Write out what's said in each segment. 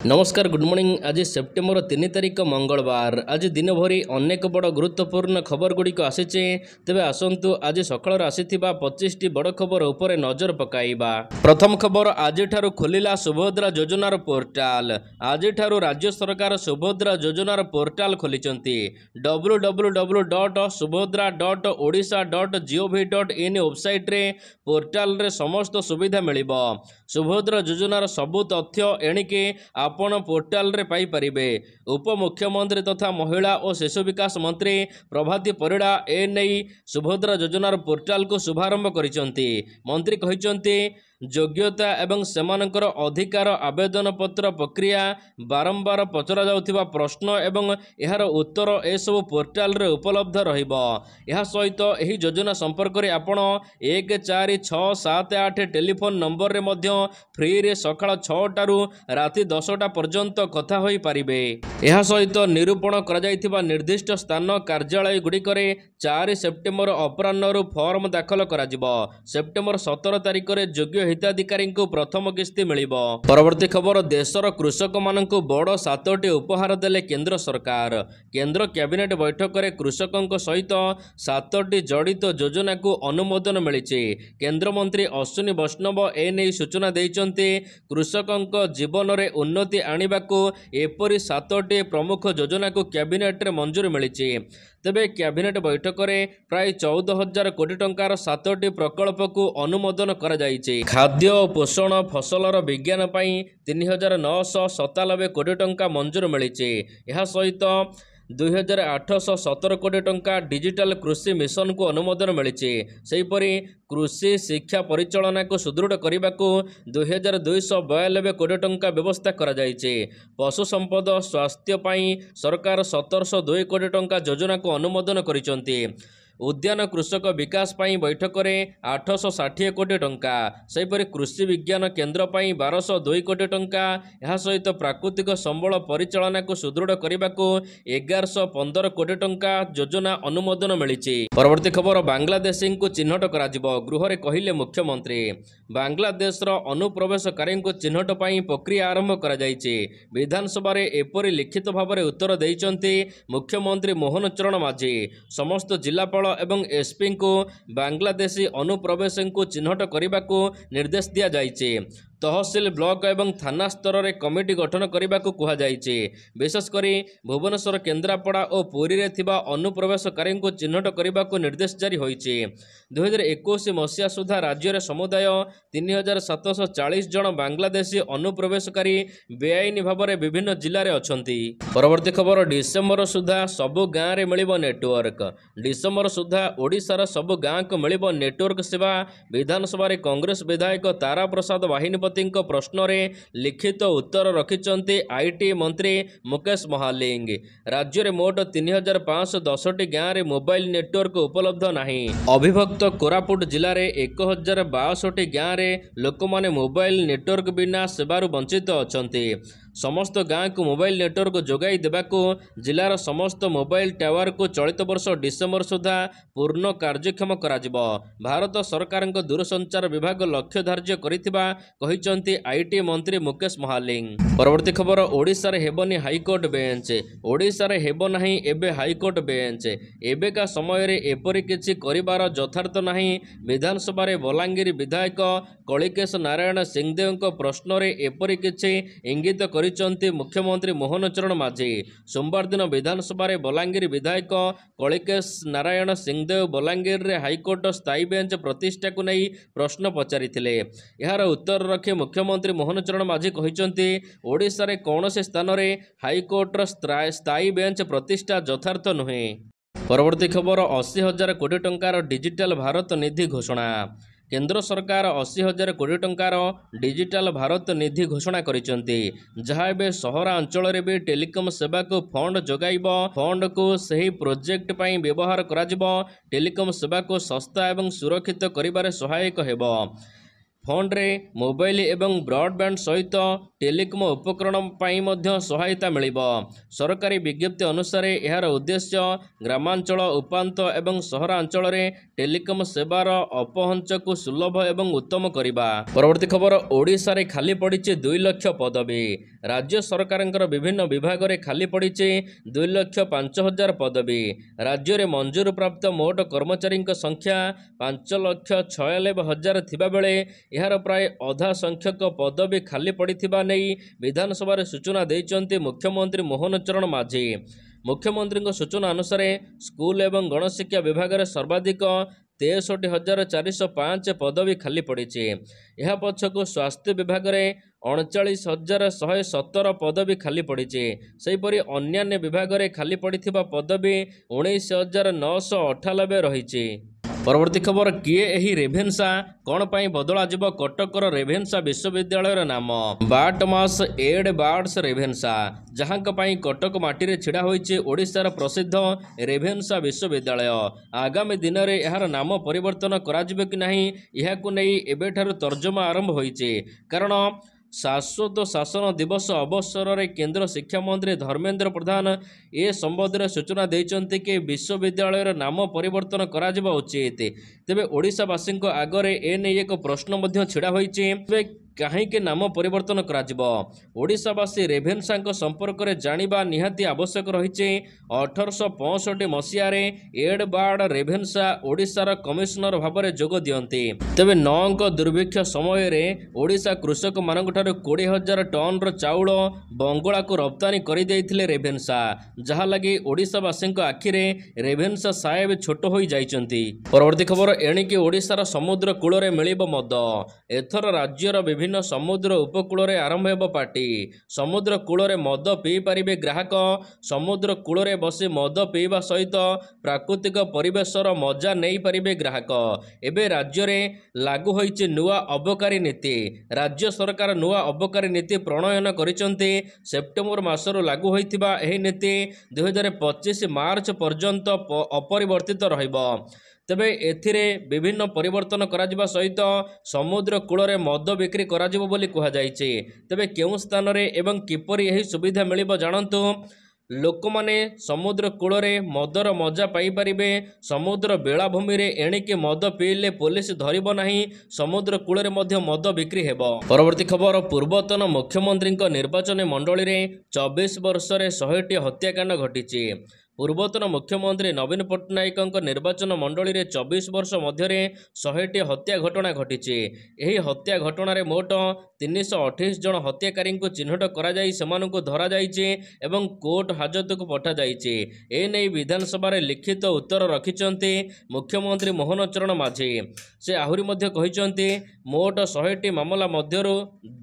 नमस्कार good morning. आज September 3 तारिख मंगलवार। आज दिन भरी अनेक बड़ गुरुत्वपूर्ण खबर गुड़िक आसीचे। तेबे आसंतु आज सकाळ आसीथिबा 25 टी बड़ खबर उपरे नजर पकाइबा। प्रथम खबर, आज ठारू खोलिला सुभद्रा योजनार पोर्टाल। आज ठारू राज्य सरकार सुभद्रा योजनार पोर्टाल खोलिचंती। www.subhadra.odisha.gov.in वेबसाइट रे पोर्टाल रे समस्त सुविधा मिलिबो। सुभद्रा योजनार सबु तथ्य एणिके आपण पोर्टाल रे पाई परिबे। उप मुख्यमंत्री तथा महिला और शिशु विकास मंत्री प्रभाती परिड़ा एने सुभद्रा योजनार पोर्टाल को शुभारंभ करिसंती। मंत्री कहिसंती योग्यता एवं सेमानकर अधिकार आवेदन पत्र प्रक्रिया बारंबार पचरा जाउथिबा प्रश्न एवं एहार उत्तर ए सब पोर्टाल रे उपलब्ध रहिबो। एहा सहित एही योजना संपर्क रे आपण 14678 टेलीफोन नंबर रे मध्य फ्री रे सकाळ 6 टारू राति 10 टा पर्यंत कथा होई पारिबे। एहा सहित निरूपण करा जाइथिबा निर्दिष्ट स्थान कार्यालय गुड़िकरे 4 सेप्टेम्बर अपराह्न फॉर्म दाखल करा जिवो। सेप्टेम्बर 17 तारिख रे योग्य हिताधिकारी को प्रथम किस्ती मिलिबो। परवर्ती खबर, देशर कृषक मानकु बड़ 7टी उपहार देले केंद्र सरकार। केंद्र कैबिनेट बैठक रे कृषकंक सहित 7टी जड़ित योजना को अनुमोदन मिलिछि। केंद्र मंत्री अश्विनी वैष्णव एने सूचना दैचंती। कृषकंक जीवन रे उन्नति आनिबाकू एपरी 7टी प्रमुख योजना को कैबिनेट रे मंजूरी मिलिछि। तेबे कैबिनेट बैठक रे प्राय 14,000 कोटी टंकार 7टी प्रकल्प को अनुमोदन करा जाइछि। खाद्य और पोषण फसलर विज्ञान पई 3,997 कोटी टंका मंजूर मिलिछि। एहा सहित 2,817 कोटी टंका डिजिटल कृषि मिशन को अनुमोदन मिलिछि। सेहीपरि कृषि शिक्षा परिचालना को सुदृढ़ करने को 2,292 कोटी टंका व्यवस्था करा जाइछि। पशु संपद स्वास्थ्य पई सरकार 1,702 कोटी टंका योजना को अनुमोदन करिसंती। उद्यान कृषक विकास पाई बैठक रे 860 कोटी टंका। सेहीपरि कृषि विज्ञान केंद्र पाई 1202 कोटी टंका। यह सहित प्राकृतिक संबल परिचालना को सुदृढ़ करने को 1115 कोटी टंका योजना अनुमोदन मिलिछि। परवर्ती खबर, बांग्लादेशी को चिन्हट करा जिवो। गृह रे कहिले मुख्यमंत्री। बांग्लादेश रो अनुप्रवेशकारी को चिन्हट पाई प्रक्रिया आरंभ करा जाइछि। विधानसभा रे एपरि लिखित भाव रे उत्तर दैचंती मुख्यमंत्री मोहन चरण माझी। समस्त जिलापाल एवं एसपी को बांग्लादेशी अनुप्रवेश को चिन्हट करने को निर्देश दिया जाइछि। तहसिल ब्लॉक एवं थाना स्तर में कमिटी गठन करने को कहा जाइछि। विशेषकर भुवनेश्वर केन्द्रापड़ा और पुरी रे थिबा अनुप्रवेशकारी को चिन्हट करने को निर्देश जारी होइछि। 2021 मसीहा सुधा राज्य रे समुदाय 3,740 जन बांग्लादेशी अनुप्रवेशकारी बेआईन भाव में विभिन्न जिले में अछंती। परवर्ती खबर, डिसेम्बर सुधा सबु गाँव में मिलिबो नेटवर्क। डिसेम्बर सुधा ओडिशार सबु गाँव को मिलिबो नेटवर्क सेवा। विधानसभा रे कांग्रेस विधायक तारा प्रसाद वाहिनीपति प्रश्न रे लिखित उत्तर रखिचंती आईटी मंत्री मुकेश महालिंग। राज्य रे मोट 3,510 गाँव रे मोबाइल नेटवर्क उपलब्ध नाही। अविभक्त कोरापुट जिले रे 1,062 गाँव रे लोक माने मोबाइल नेटवर्क बिना सेवारु वंचित अछंती। समस्त गाँव को मोबाइल नेटवर्क जोगाई देबाकू जिलार समस्त मोबाइल टावर को चलित वर्ष डिसेम्बर सुधा पूर्ण कार्यक्षम कराजिबो। भारत सरकार दूरसंचार विभाग लक्ष्य धार्य करिथिबा कहिचंती आईटी मंत्री मुकेश महालिंग। परवर्ती खबर, ओडिशा रे हेबनी हाईकोर्ट बेंच। ओडिशा रे हेब नाही एबे हाईकोर्ट बेंच। एबेका समय रे एपरि किछि करिबार यथार्थ नाही। विधानसभा रे बलांगीर विधायक कलिकेश नारायण सिंहदेव को प्रश्न रे एपरि किछि इंगित करिचंती मुख्यमंत्री मोहन चरण माझी। सोमवार दिन विधानसभा रे बलांगीर विधायक कलिकेश नारायण सिंहदेव बलांगीर रे हाईकोर्ट स्थायी बेंच प्रतिष्ठा को नहीं प्रश्न पचारिथिले। यार उत्तर रखी मुख्यमंत्री मोहन चरण माझी कहिचंती ओडिशा रे कौनसी स्थान रे हाईकोर्ट स्थायी बेंच प्रतिष्ठा यथार्थ नुहे। परवर्ती खबर, 80,000 कोटी टंकार डिजिटल भारत निधि घोषणा। केंद्र सरकार 80,000 कोटी टंकार डिजिटल भारत निधि घोषणा करिसंती। जहाँ एबे सहरांचल रे भी टेलीकॉम सेवा को फंड जोगाइबो। फंड को सही प्रोजेक्ट पई व्यवहार कराजिबो। टेलीकॉम सेवा को सस्ता एवं सुरक्षित करिबारे सहायक हेबो। ଫଣ୍ଡରେ ମୋବାଇଲ ଏବଂ ବ୍ରଡବ୍ୟାଣ୍ଡ ସହିତ ଟେଲିକମ୍ ଉପକରଣ ପାଇଁ ମଧ୍ୟ ସହାୟତା ମିଳିବ। ସରକାରୀ ବିଜ୍ଞପ୍ତି ଅନୁସାରେ ଏହାର ଉଦ୍ଦେଶ୍ୟ ଗ୍ରାମାଞ୍ଚଳ, ଉପାନ୍ତ ଏବଂ ସହରାଞ୍ଚଳରେ ଟେଲିକମ୍ ସେବାର ଅପହଞ୍ଚକୁ ସୁଲଭ ଏବଂ ଉତ୍ତମ କରିବା। ପରବର୍ତ୍ତୀ ଖବର, ଓଡ଼ିଶାରେ ଖାଲି ପଡ଼ିଛି 2 ଲକ୍ଷ ପଦବୀ। ରାଜ୍ୟ ସରକାରଙ୍କର ବିଭିନ୍ନ ବିଭାଗରେ ଖାଲି ପଡ଼ିଛି 2,05,000 ପଦବୀ। ରାଜ୍ୟରେ ମଞ୍ଜୁର ପ୍ରାପ୍ତ ମୋଟ କର୍ମଚାରୀଙ୍କ ସଂଖ୍ୟା 5,96,000 ଥିବାବେଳେ ଏହାର ପ୍ରାୟ ଅଧା ସଂଖ୍ୟକ ପଦବୀ ଖାଲି ପଡ଼ିଥିବା ନେଇ ବିଧାନସଭାରେ ସୂଚନା ଦେଇଛନ୍ତି ମୁଖ୍ୟମନ୍ତ୍ରୀ ମୋହନ ଚରଣ ମାଝୀ। ମୁଖ୍ୟମନ୍ତ୍ରୀଙ୍କ ସୂଚନା ଅନୁସାରେ ସ୍କୁଲ ଏବଂ ଗଣଶିକ୍ଷା ବିଭାଗରେ ସର୍ବାଧିକ 63,405 ପଦବୀ ଖାଲି ପଡ଼ିଛି। ଏହା ପଛକୁ ସ୍ୱାସ୍ଥ୍ୟ ବିଭାଗରେ 39,117 ପଦବୀ ଖାଲି ପଡ଼ିଛି। ସେହିପରି ଅନ୍ୟାନ୍ୟ ବିଭାଗରେ ଖାଲି ପଡ଼ିଥିବା ପଦବୀ 19,998 ରହିଛି। ପରବର୍ତ୍ତୀ ଖବର, କିଏ ଏହି ରେଭେନ୍ସା? କ'ଣ ପାଇଁ ବଦଳାଯିବ କଟକର ରେଭେନ୍ସା ବିଶ୍ୱବିଦ୍ୟାଳୟର ନାମ? ବାଟମାସ୍ ଏଡୱାର୍ଡସ୍ ରେଭେନ୍ସା, ଯାହାଙ୍କ ପାଇଁ କଟକ ମାଟିରେ ଛିଡ଼ା ହୋଇଛି ଓଡ଼ିଶାର ପ୍ରସିଦ୍ଧ ରେଭେନ୍ସା ବିଶ୍ୱବିଦ୍ୟାଳୟ। ଆଗାମୀ ଦିନରେ ଏହାର ନାମ ପରିବର୍ତ୍ତନ କରାଯିବ କି ନାହିଁ, ଏହାକୁ ନେଇ ଏବେଠାରୁ ତର୍ଜମା ଆରମ୍ଭ ହୋଇଛି। କାରଣ ଶାଶ୍ୱତ ଶାସନ ଦିବସ ଅବସରରେ କେନ୍ଦ୍ର ଶିକ୍ଷାମନ୍ତ୍ରୀ ଧର୍ମେନ୍ଦ୍ର ପ୍ରଧାନ ଏ ସମ୍ବନ୍ଧରେ ସୂଚନା ଦେଇଛନ୍ତି କି ବିଶ୍ୱବିଦ୍ୟାଳୟର ନାମ ପରିବର୍ତ୍ତନ କରାଯିବା ଉଚିତ। ତେବେ ଓଡ଼ିଶାବାସୀଙ୍କ ଆଗରେ ଏନେଇ ଏକ ପ୍ରଶ୍ନ ମଧ୍ୟ ଛିଡ଼ା ହୋଇଛି। ତେବେ କାହିଁକି ନାମ ପରିବର୍ତ୍ତନ କରାଯିବ? ଓଡ଼ିଶାବାସୀ ରେଭେନ୍ସାଙ୍କ ସମ୍ପର୍କରେ ଜାଣିବା ନିହାତି ଆବଶ୍ୟକ ରହିଛି। 1865 ମସିହାରେ ଏଡୱାର୍ଡ ରେଭେନ୍ସା ଓଡ଼ିଶାର କମିଶନର ଭାବରେ ଯୋଗ ଦିଅନ୍ତି। ତେବେ 9ଙ୍କ ଦୁର୍ଭିକ୍ଷ ସମୟରେ ଓଡ଼ିଶା କୃଷକମାନଙ୍କଠାରୁ 20,000 ଟନ୍ର ଚାଉଳ ବଙ୍ଗଳାକୁ ରପ୍ତାନି କରିଦେଇଥିଲେ ରେଭେନ୍ସା, ଯାହା ଲାଗି ଓଡ଼ିଶାବାସୀଙ୍କ ଆଖିରେ ରେଭେନ୍ସା ସାହେବ ଛୋଟ ହୋଇଯାଇଛନ୍ତି। ପରବର୍ତ୍ତୀ ଖବର, ଏଣିକି ଓଡ଼ିଶାର ସମୁଦ୍ର କୂଳରେ ମିଳିବ ମଦ। ଏଥର ରାଜ୍ୟର ବିଭିନ୍ନ ସମୁଦ୍ର ଉପକୂଳରେ ଆରମ୍ଭ ହେବ ପାର୍ଟି। ସମୁଦ୍ର କୂଳରେ ମଦ ପିଇପାରିବେ ଗ୍ରାହକ। ସମୁଦ୍ର କୂଳରେ ବସି ମଦ ପିଇବା ସହିତ ପ୍ରାକୃତିକ ପରିବେଶର ମଜା ନେଇପାରିବେ ଗ୍ରାହକ। ଏବେ ରାଜ୍ୟରେ ଲାଗୁ ହୋଇଛି ନୂଆ ଅବକାରୀ ନୀତି। ରାଜ୍ୟ ସରକାର ନୂଆ ଅବକାରୀ ନୀତି ପ୍ରଣୟନ କରିଛନ୍ତି। ସେପ୍ଟେମ୍ବର ମାସରୁ ଲାଗୁ ହୋଇଥିବା ଏହି ନୀତି 2025 ମାର୍ଚ୍ଚ ପର୍ଯ୍ୟନ୍ତ ଅପରିବର୍ତ୍ତିତ ରହିବ। ତେବେ ଏଥିରେ ବିଭିନ୍ନ ପରିବର୍ତ୍ତନ କରାଯିବା ସହିତ ସମୁଦ୍ର କୂଳରେ ମଦ ବିକ୍ରି କରାଯିବ ବୋଲି କୁହାଯାଇଛି। ତେବେ କେଉଁ ସ୍ଥାନରେ ଏବଂ କିପରି ଏହି ସୁବିଧା ମିଳିବ ଜାଣନ୍ତୁ। ଲୋକମାନେ ସମୁଦ୍ର କୂଳରେ ମଦର ମଜା ପାଇପାରିବେ। ସମୁଦ୍ର ବେଳାଭୂମିରେ ଏଣିକି ମଦ ପିଇଲେ ପୋଲିସ ଧରିବ ନାହିଁ। ସମୁଦ୍ର କୂଳରେ ମଧ୍ୟ ମଦ ବିକ୍ରି ହେବ। ପରବର୍ତ୍ତୀ ଖବର, ପୂର୍ବତନ ମୁଖ୍ୟମନ୍ତ୍ରୀଙ୍କ ନିର୍ବାଚନୀ ମଣ୍ଡଳୀରେ 24 ବର୍ଷରେ 100ଟି ହତ୍ୟାକାଣ୍ଡ ଘଟିଛି। ପୂର୍ବତନ ମୁଖ୍ୟମନ୍ତ୍ରୀ ନବୀନ ପଟ୍ଟନାୟକଙ୍କ ନିର୍ବାଚନ ମଣ୍ଡଳୀରେ 24 ବର୍ଷ ମଧ୍ୟରେ 100ଟି ହତ୍ୟା ଘଟଣା ଘଟିଛି। ଏହି ହତ୍ୟା ଘଟଣାରେ ମୋଟ 328 ଜଣ ହତ୍ୟାକାରୀଙ୍କୁ ଚିହ୍ନଟ କରାଯାଇ ସେମାନଙ୍କୁ ଧରାଯାଇଛି ଏବଂ କୋର୍ଟ ହାଜତକୁ ପଠାଯାଇଛି। ଏନେଇ ବିଧାନସଭାରେ ଲିଖିତ ଉତ୍ତର ରଖିଛନ୍ତି ମୁଖ୍ୟମନ୍ତ୍ରୀ ମୋହନ ଚରଣ ମାଝୀ। ସେ ଆହୁରି ମଧ୍ୟ କହିଛନ୍ତି, ମୋଟ 100ଟି ମାମଲା ମଧ୍ୟରୁ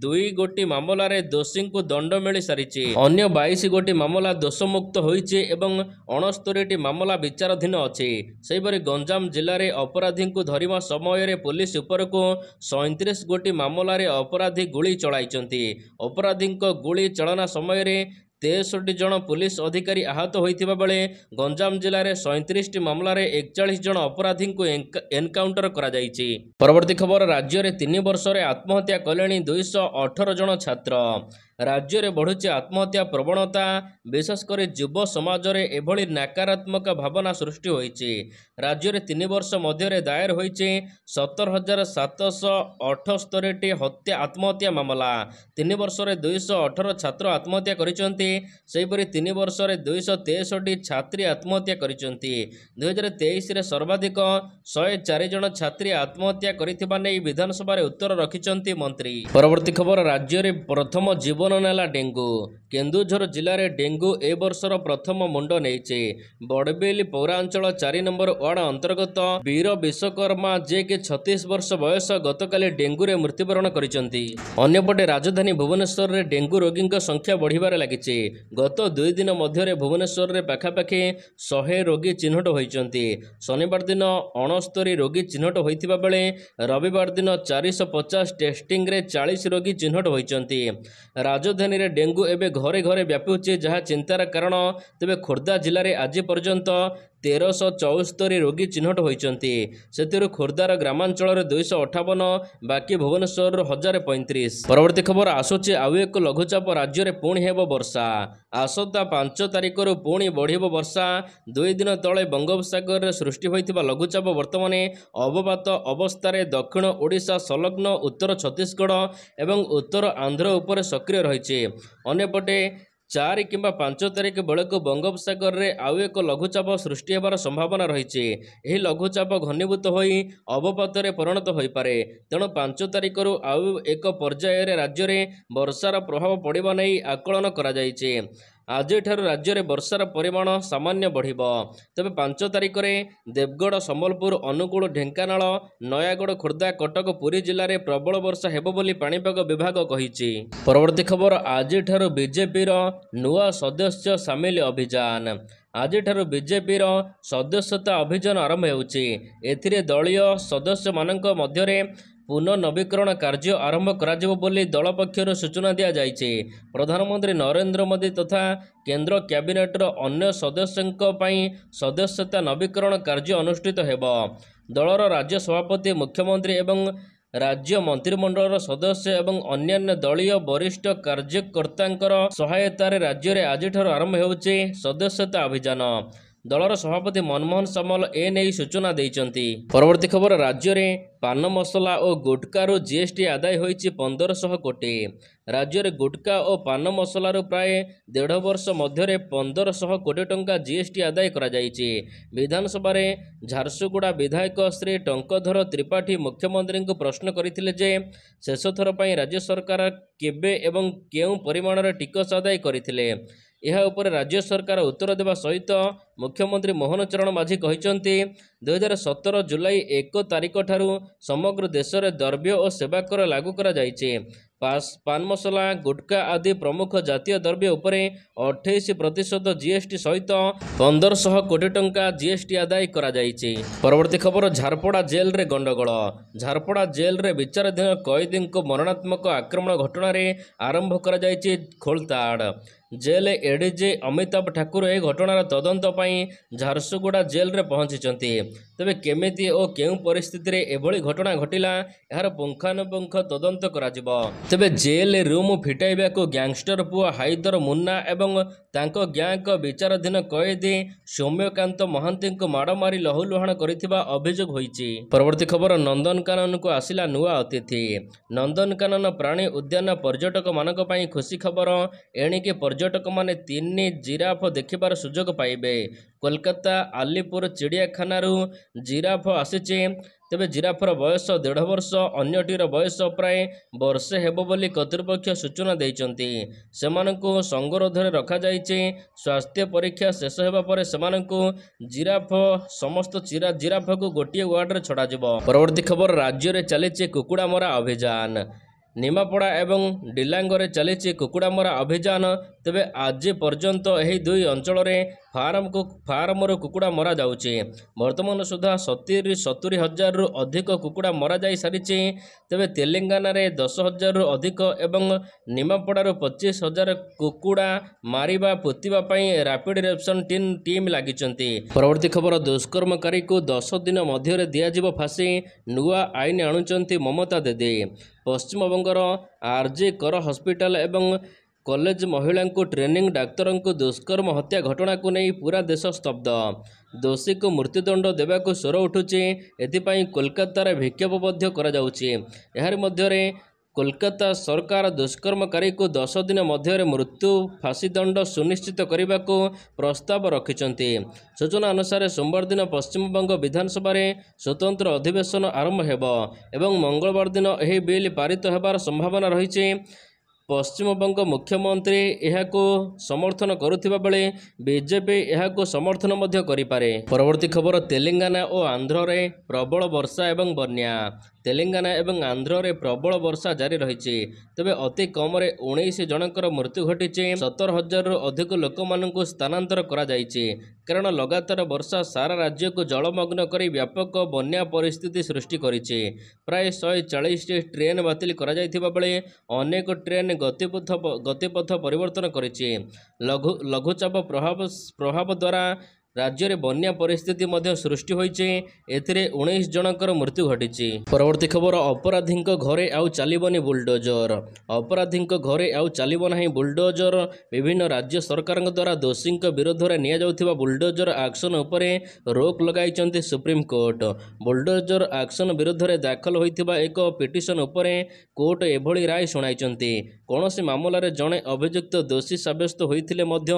2 ଗୋଟି ମାମଲାରେ ଦୋଷୀଙ୍କୁ ଦଣ୍ଡ ମିଳିସାରିଛି। ଅନ୍ୟ 22 ଗୋଟି ମାମଲା ଦୋଷମୁକ୍ତ ହୋଇଛି ଏବଂ 69ଟି ମାମଲା ବିଚାରାଧୀନ ଅଛି। ସେହିପରି ଗଞ୍ଜାମ ଜିଲ୍ଲାରେ ଅପରାଧୀଙ୍କୁ ଧରିବା ସମୟରେ ପୋଲିସ ଉପରକୁ 37 ଗୋଟି ମାମଲାରେ ଅପରାଧୀ ଗୁଳି ଚଳାଇଛନ୍ତି। ଅପରାଧୀଙ୍କ ଗୁଳି ଚାଳନା ସମୟରେ 63 ଜଣ ପୁଲିସ ଅଧିକାରୀ ଆହତ ହୋଇଥିବା ବେଳେ ଗଞ୍ଜାମ ଜିଲ୍ଲାରେ 37ଟି ମାମଲାରେ 41 ଜଣ ଅପରାଧୀଙ୍କୁ ଏନକାଉଣ୍ଟର କରାଯାଇଛି। ପରବର୍ତ୍ତୀ ଖବର, ରାଜ୍ୟରେ 3 ବର୍ଷରେ ଆତ୍ମହତ୍ୟା କଲେଣି 218 ଜଣ ଛାତ୍ର। ରାଜ୍ୟରେ ବଢ଼ୁଛି ଆତ୍ମହତ୍ୟା ପ୍ରବଣତା। ବିଶେଷ କରି ଯୁବ ସମାଜରେ ଏଭଳି ନକାରାତ୍ମକ ଭାବନା ସୃଷ୍ଟି ହୋଇଛି। ରାଜ୍ୟରେ 3 ବର୍ଷ ମଧ୍ୟରେ ଦାୟର ହୋଇଛି 17,778ଟି ଆତ୍ମହତ୍ୟା ମାମଲା। 3 ବର୍ଷରେ 218 ଛାତ୍ର ଆତ୍ମହତ୍ୟା କରିଛନ୍ତି। ସେହିପରି 3 ବର୍ଷରେ 263ଟି ଛାତ୍ରୀ ଆତ୍ମହତ୍ୟା କରିଛନ୍ତି। 2023ରେ ସର୍ବାଧିକ 104 ଜଣ ଛାତ୍ରୀ ଆତ୍ମହତ୍ୟା କରିଥିବା ନେଇ ବିଧାନସଭାରେ ଉତ୍ତର ରଖିଛନ୍ତି ମନ୍ତ୍ରୀ। ପରବର୍ତ୍ତୀ ଖବର, ରାଜ୍ୟରେ ପ୍ରଥମ ଜୀବନ ନେଲା ଡେଙ୍ଗୁ। କେନ୍ଦୁଝର ଜିଲ୍ଲାରେ ଡେଙ୍ଗୁ ଏ ବର୍ଷର ପ୍ରଥମ ମୁଣ୍ଡ ନେଇଛି। ବଡ଼ବିଲ ପୌରାଞ୍ଚଳ 4 ନମ୍ବର ୱାର୍ଡ ଅନ୍ତର୍ଗତ ବୀର ବିଶ୍ୱକର୍ମା, ଯିଏକି 36 ବର୍ଷ ବୟସ, ଗତକାଲି ଡେଙ୍ଗୁରେ ମୃତ୍ୟୁବରଣ କରିଛନ୍ତି। ଅନ୍ୟପଟେ ରାଜଧାନୀ ଭୁବନେଶ୍ୱରରେ ଡେଙ୍ଗୁ ରୋଗୀଙ୍କ ସଂଖ୍ୟା ବଢ଼ିବାରେ ଲାଗିଛି। ଗତ 2 ଦିନ ମଧ୍ୟରେ ଭୁବନେଶ୍ୱରରେ ପାଖାପାଖି 100 ରୋଗୀ ଚିହ୍ନଟ ହୋଇଛନ୍ତି। ଶନିବାର ଦିନ 69 ରୋଗୀ ଚିହ୍ନଟ ହୋଇଥିବା ବେଳେ ରବିବାର ଦିନ 450 ଟେଷ୍ଟିଂରେ 40 ରୋଗୀ ଚିହ୍ନଟ ହୋଇଛନ୍ତି। ରାଜଧାନୀରେ ଡେଙ୍ଗୁ ଏବେ ଘରେ ଘରେ ବ୍ୟାପୁଛି, ଯାହା ଚିନ୍ତାର କାରଣ। ତେବେ ଖୋର୍ଦ୍ଧା ଜିଲ୍ଲାରେ ଆଜି ପର୍ଯ୍ୟନ୍ତ 1374 ରୋଗୀ ଚିହ୍ନଟ ହୋଇଛନ୍ତି। ସେଥିରୁ ଖୋର୍ଦ୍ଧାର ଗ୍ରାମାଞ୍ଚଳରେ 258, ବାକି ଭୁବନେଶ୍ୱରରୁ 1035। ପରବର୍ତ୍ତୀ ଖବର ଆସୁଛି ଆଉ ଏକ ଲଘୁଚାପ, ରାଜ୍ୟରେ ପୁଣି ହେବ ବର୍ଷା। ଆସନ୍ତା 5 ତାରିଖରୁ ପୁଣି ବଢ଼ିବ ବର୍ଷା। 2 ଦିନ ତଳେ ବଙ୍ଗୋପସାଗରରେ ସୃଷ୍ଟି ହୋଇଥିବା ଲଘୁଚାପ ବର୍ତ୍ତମାନ ଅବପାତ ଅବସ୍ଥାରେ ଦକ୍ଷିଣ ଓଡ଼ିଶା ସଂଲଗ୍ନ ଉତ୍ତର ଛତିଶଗଡ଼ ଏବଂ ଉତ୍ତର ଆନ୍ଧ୍ର ଉପରେ ସକ୍ରିୟ ରହିଛି। ଅନ୍ୟପଟେ 4 କିମ୍ବା 5 ତାରିଖ ବେଳକୁ ବଙ୍ଗୋପସାଗରରେ ଆଉ ଏକ ଲଘୁଚାପ ସୃଷ୍ଟି ହେବାର ସମ୍ଭାବନା ରହିଛି। ଏହି ଲଘୁଚାପ ଘନୀଭୂତ ହୋଇ ଅବପାତରେ ପରିଣତ ହୋଇପାରେ। ତେଣୁ 5 ତାରିଖରୁ ଆଉ ଏକ ପର୍ଯ୍ୟାୟରେ ରାଜ୍ୟରେ ବର୍ଷାର ପ୍ରଭାବ ପଡ଼ିବା ନେଇ ଆକଳନ କରାଯାଇଛି। ଆଜିଠାରୁ ରାଜ୍ୟରେ ବର୍ଷାର ପରିମାଣ ସାମାନ୍ୟ ବଢ଼ିବ। ତେବେ 5 ତାରିଖରେ ଦେବଗଡ଼, ସମ୍ବଲପୁର, ଅନୁଗୁଳ, ଢେଙ୍କାନାଳ, ନୟାଗଡ଼, ଖୋର୍ଦ୍ଧା, କଟକ, ପୁରୀ ଜିଲ୍ଲାରେ ପ୍ରବଳ ବର୍ଷା ହେବ ବୋଲି ପାଣିପାଗ ବିଭାଗ କହିଛି। ପରବର୍ତ୍ତୀ ଖବର ଆଜିଠାରୁ ବିଜେପିର ନୂଆ ସଦସ୍ୟ ସାମିଲ ଅଭିଯାନ। ଆଜିଠାରୁ ବିଜେପିର ସଦସ୍ୟତା ଅଭିଯାନ ଆରମ୍ଭ ହେଉଛି। ଏଥିରେ ଦଳୀୟ ସଦସ୍ୟମାନଙ୍କ ମଧ୍ୟରେ ପୁନଃନବୀକରଣ କାର୍ଯ୍ୟ ଆରମ୍ଭ କରାଯିବ ବୋଲି ଦଳ ପକ୍ଷରୁ ସୂଚନା ଦିଆଯାଇଛି। ପ୍ରଧାନମନ୍ତ୍ରୀ ନରେନ୍ଦ୍ର ମୋଦି ତଥା କେନ୍ଦ୍ର କ୍ୟାବିନେଟର ଅନ୍ୟ ସଦସ୍ୟଙ୍କ ପାଇଁ ସଦସ୍ୟତା ନବୀକରଣ କାର୍ଯ୍ୟ ଅନୁଷ୍ଠିତ ହେବ। ଦଳର ରାଜ୍ୟ ସଭାପତି, ମୁଖ୍ୟମନ୍ତ୍ରୀ ଏବଂ ରାଜ୍ୟ ମନ୍ତ୍ରିମଣ୍ଡଳର ସଦସ୍ୟ ଏବଂ ଅନ୍ୟାନ୍ୟ ଦଳୀୟ ବରିଷ୍ଠ କାର୍ଯ୍ୟକର୍ତ୍ତାଙ୍କର ସହାୟତାରେ ରାଜ୍ୟରେ ଆଜିଠାରୁ ଆରମ୍ଭ ହେଉଛି ସଦସ୍ୟତା ଅଭିଯାନ। ଦଳର ସଭାପତି ମନମୋହନ ସାମଲ ଏନେଇ ସୂଚନା ଦେଇଛନ୍ତି। ପରବର୍ତ୍ତୀ ଖବର ରାଜ୍ୟରେ ପାନ ମସଲା ଓ ଗୁଟକାରୁ ଜିଏସ୍ଟି ଆଦାୟ ହୋଇଛି 1500 କୋଟି। ରାଜ୍ୟରେ ଗୁଟକା ଓ ପାନ ମସଲାରୁ ପ୍ରାୟ 1.5 ବର୍ଷ ମଧ୍ୟରେ 1500 କୋଟି ଟଙ୍କା ଜିଏସ୍ଟି ଆଦାୟ କରାଯାଇଛି। ବିଧାନସଭାରେ ଝାରସୁଗୁଡ଼ା ବିଧାୟକ ଶ୍ରୀ ଟଙ୍କଧର ତ୍ରିପାଠୀ ମୁଖ୍ୟମନ୍ତ୍ରୀଙ୍କୁ ପ୍ରଶ୍ନ କରିଥିଲେ ଯେ ଶେଷଥର ପାଇଁ ରାଜ୍ୟ ସରକାର କେବେ ଏବଂ କେଉଁ ପରିମାଣରେ ଟିକସ ଆଦାୟ କରିଥିଲେ। ଏହା ଉପରେ ରାଜ୍ୟ ସରକାର ଉତ୍ତର ଦେବା ସହିତ ମୁଖ୍ୟମନ୍ତ୍ରୀ ମୋହନ ଚରଣ ମାଝୀ କହିଛନ୍ତି 2017 ଜୁଲାଇ 1 ତାରିଖ ଠାରୁ ସମଗ୍ର ଦେଶରେ ଦ୍ରବ୍ୟ ଓ ସେବା କର ଲାଗୁ କରାଯାଇଛି। ପାନ ମସଲା, ଗୁଟକା ଆଦି ପ୍ରମୁଖ ଜାତୀୟ ଦ୍ରବ୍ୟ ଉପରେ 28% ଜିଏସ୍ଟି ସହିତ 1500 କୋଟି ଟଙ୍କା ଜିଏସ୍ଟି ଆଦାୟ କରାଯାଇଛି। ପରବର୍ତ୍ତୀ ଖବର ଝାରପଡ଼ା ଜେଲରେ ଗଣ୍ଡଗୋଳ। ଝାରପଡ଼ା ଜେଲରେ ବିଚାରାଧୀନ କଏଦୀଙ୍କୁ ମରଣାତ୍ମକ ଆକ୍ରମଣ ଘଟଣାରେ ଆରମ୍ଭ କରାଯାଇଛି ଖୋଳତାଡ଼। ଜେଲ ଏଡିଜି ଅମିତାଭ ଠାକୁର ଏହି ଘଟଣାର ତଦନ୍ତ ପାଇଁ ଝାରସୁଗୁଡ଼ା ଜେଲରେ ପହଞ୍ଚିଛନ୍ତି। ତେବେ କେମିତି ଓ କେଉଁ ପରିସ୍ଥିତିରେ ଏଭଳି ଘଟଣା ଘଟିଲା, ଏହାର ପୁଙ୍ଖାନୁପୁଙ୍ଖ ତଦନ୍ତ କରାଯିବ। ତେବେ ଜେଲ ରୁମ୍ ଫିଟାଇବାକୁ ଗ୍ୟାଙ୍ଗଷ୍ଟର ପୁଅ ହାଇଦର ମୁନ୍ନା ଏବଂ ତାଙ୍କ ଗ୍ୟାଙ୍ଗ ବିଚାରାଧୀନ କଏଦୀ ସୌମ୍ୟକାନ୍ତ ମହାନ୍ତିଙ୍କୁ ମାଡ଼ ମାରି ଲହୁଲୁହାଣ କରିଥିବା ଅଭିଯୋଗ ହୋଇଛି। ପରବର୍ତ୍ତୀ ଖବର ନନ୍ଦନକାନନକୁ ଆସିଲା ନୂଆ ଅତିଥି। ନନ୍ଦନକାନନ ପ୍ରାଣୀ ଉଦ୍ୟାନ ପର୍ଯ୍ୟଟକମାନଙ୍କ ପାଇଁ ଖୁସି ଖବର। ଏଣିକି ପର୍ଯ୍ୟଟକମାନେ 3 ଜିରାଫ ଦେଖିବାର ସୁଯୋଗ ପାଇବେ। କୋଲକାତା ଆଲିପୁର ଚିଡ଼ିଆଖାନାରୁ ଜିରାଫ ଆସିଛି। ତେବେ ଜିରାଫର ବୟସ 1.5 ବର୍ଷ, ଅନ୍ୟଟିର ବୟସ ପ୍ରାୟ ବର୍ଷେ ହେବ ବୋଲି କର୍ତ୍ତୃପକ୍ଷ ସୂଚନା ଦେଇଛନ୍ତି। ସେମାନଙ୍କୁ ସଙ୍ଗରୋଧରେ ରଖାଯାଇଛି। ସ୍ୱାସ୍ଥ୍ୟ ପରୀକ୍ଷା ଶେଷ ହେବା ପରେ ସେମାନଙ୍କୁ ସମସ୍ତ ଜିରାଫକୁ ଗୋଟିଏ ୱାର୍ଡରେ ଛଡ଼ାଯିବ। ପରବର୍ତ୍ତୀ ଖବର ରାଜ୍ୟରେ ଚାଲିଛି କୁକୁଡ଼ା ମରା ଅଭିଯାନ। ନିମାପଡ଼ା ଏବଂ ଡିଲାଙ୍ଗରେ ଚାଲିଛି କୁକୁଡ଼ା ମରା ଅଭିଯାନ। ତେବେ ଆଜି ପର୍ଯ୍ୟନ୍ତ ଏହି 2 ଅଞ୍ଚଳରେ ଫାର୍ମରୁ କୁକୁଡ଼ା ମରାଯାଉଛି। ବର୍ତ୍ତମାନ ସୁଦ୍ଧା 70 ହଜାରରୁ ଅଧିକ କୁକୁଡ଼ା ମରାଯାଇ ସାରିଛି। ତେବେ ତେଲେଙ୍ଗାନାରେ 10 ହଜାରରୁ ଅଧିକ ଏବଂ ନିମାପଡ଼ାରୁ 25,000 କୁକୁଡ଼ା ମାରିବା ପୋତିବା ପାଇଁ ରାପିଡ୍ ରେସ୍ପନ୍ସ ଟିମ୍ ଲାଗିଛନ୍ତି। ପରବର୍ତ୍ତୀ ଖବର ଦୁଷ୍କର୍ମକାରୀକୁ 10 ଦିନ ମଧ୍ୟରେ ଦିଆଯିବ ଫାଶୀ। ନୂଆ ଆଇନ ଆଣୁଛନ୍ତି ମମତା ଦିଦି। ପଶ୍ଚିମବଙ୍ଗର ଆର୍ଜି କର ହସ୍ପିଟାଲ ଏବଂ କଲେଜ ମହିଳାଙ୍କୁ ଟ୍ରେନିଂ ଡାକ୍ତରଙ୍କୁ ଦୁଷ୍କର୍ମ ହତ୍ୟା ଘଟଣାକୁ ନେଇ ପୁରା ଦେଶ ସ୍ତବ୍ଧ। ଦୋଷୀକୁ ମୃତ୍ୟୁଦଣ୍ଡ ଦେବାକୁ ସ୍ୱର ଉଠୁଛି। ଏଥିପାଇଁ କୋଲକାତାରେ ବିକ୍ଷୋଭ ମଧ୍ୟ କରାଯାଉଛି। ଏହାରି ମଧ୍ୟରେ କୋଲକାତା ସରକାର ଦୁଷ୍କର୍ମକାରୀକୁ 10 ଦିନ ମଧ୍ୟରେ ମୃତ୍ୟୁ ଫାଶୀଦଣ୍ଡ ସୁନିଶ୍ଚିତ କରିବାକୁ ପ୍ରସ୍ତାବ ରଖିଛନ୍ତି। ସୂଚନା ଅନୁସାରେ ସୋମବାର ଦିନ ପଶ୍ଚିମବଙ୍ଗ ବିଧାନସଭାରେ ସ୍ୱତନ୍ତ୍ର ଅଧିବେଶନ ଆରମ୍ଭ ହେବ ଏବଂ ମଙ୍ଗଳବାର ଦିନ ଏହି ବିଲ୍ ପାରିତ ହେବାର ସମ୍ଭାବନା ରହିଛି। ପଶ୍ଚିମବଙ୍ଗ ମୁଖ୍ୟମନ୍ତ୍ରୀ ଏହାକୁ ସମର୍ଥନ କରୁଥିବା ବେଳେ ବିଜେପି ଏହାକୁ ସମର୍ଥନ ମଧ୍ୟ କରିପାରେ। ପରବର୍ତ୍ତୀ ଖବର ତେଲେଙ୍ଗାନା ଓ ଆନ୍ଧ୍ରରେ ପ୍ରବଳ ବର୍ଷା ଏବଂ ବନ୍ୟା। ତେଲେଙ୍ଗାନା ଏବଂ ଆନ୍ଧ୍ରରେ ପ୍ରବଳ ବର୍ଷା ଜାରି ରହିଛି। ତେବେ ଅତି କମରେ 19 ଜଣଙ୍କର ମୃତ୍ୟୁ ଘଟିଛି। 17,000ରୁ ଅଧିକ ଲୋକମାନଙ୍କୁ ସ୍ଥାନାନ୍ତର କରାଯାଇଛି। କାରଣ ଲଗାତାର ବର୍ଷା ସାରା ରାଜ୍ୟକୁ ଜଳମଗ୍ନ କରି ବ୍ୟାପକ ବନ୍ୟା ପରିସ୍ଥିତି ସୃଷ୍ଟି କରିଛି। ପ୍ରାୟ 140ଟି ଟ୍ରେନ୍ ବାତିଲ କରାଯାଇଥିବା ବେଳେ ଅନେକ ଟ୍ରେନ୍ ଗତିପଥ ପରିବର୍ତ୍ତନ କରିଛି। ଲଘୁଚାପ ପ୍ରଭାବ ଦ୍ୱାରା ରାଜ୍ୟରେ ବନ୍ୟା ପରିସ୍ଥିତି ମଧ୍ୟ ସୃଷ୍ଟି ହୋଇଛି। ଏଥିରେ 19 ଜଣଙ୍କର ମୃତ୍ୟୁ ଘଟିଛି। ପରବର୍ତ୍ତୀ ଖବର, ଅପରାଧୀଙ୍କ ଘରେ ଆଉ ଚାଲିବନି ବୁଲଡୋଜର। ଅପରାଧୀଙ୍କ ଘରେ ଆଉ ଚାଲିବ ନାହିଁ ବୁଲଡୋଜର। ବିଭିନ୍ନ ରାଜ୍ୟ ସରକାରଙ୍କ ଦ୍ୱାରା ଦୋଷୀଙ୍କ ବିରୋଧରେ ନିଆଯାଉଥିବା ବୁଲଡୋଜର ଆକ୍ସନ ଉପରେ ରୋକ ଲଗାଇଛନ୍ତି ସୁପ୍ରିମକୋର୍ଟ। ବୁଲଡୋଜର ଆକ୍ସନ ବିରୋଧରେ ଦାଖଲ ହୋଇଥିବା ଏକ ପିଟିସନ ଉପରେ କୋର୍ଟ ଏଭଳି ରାୟ ଶୁଣାଇଛନ୍ତି। କୌଣସି ମାମଲାରେ ଜଣେ ଅଭିଯୁକ୍ତ ଦୋଷୀ ସାବ୍ୟସ୍ତ ହୋଇଥିଲେ ମଧ୍ୟ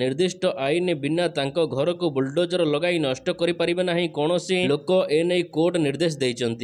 ନିର୍ଦ୍ଦିଷ୍ଟ ଆଇନ ବିନା ତାଙ୍କ ଘରକୁ ବୁଲଡୋଜର ଲଗାଇ ନଷ୍ଟ କରିପାରିବେ ନାହିଁ କୌଣସି ଲୋକ, ଏନେଇ କୋର୍ଟ ନିର୍ଦ୍ଦେଶ ଦେଇଛନ୍ତି।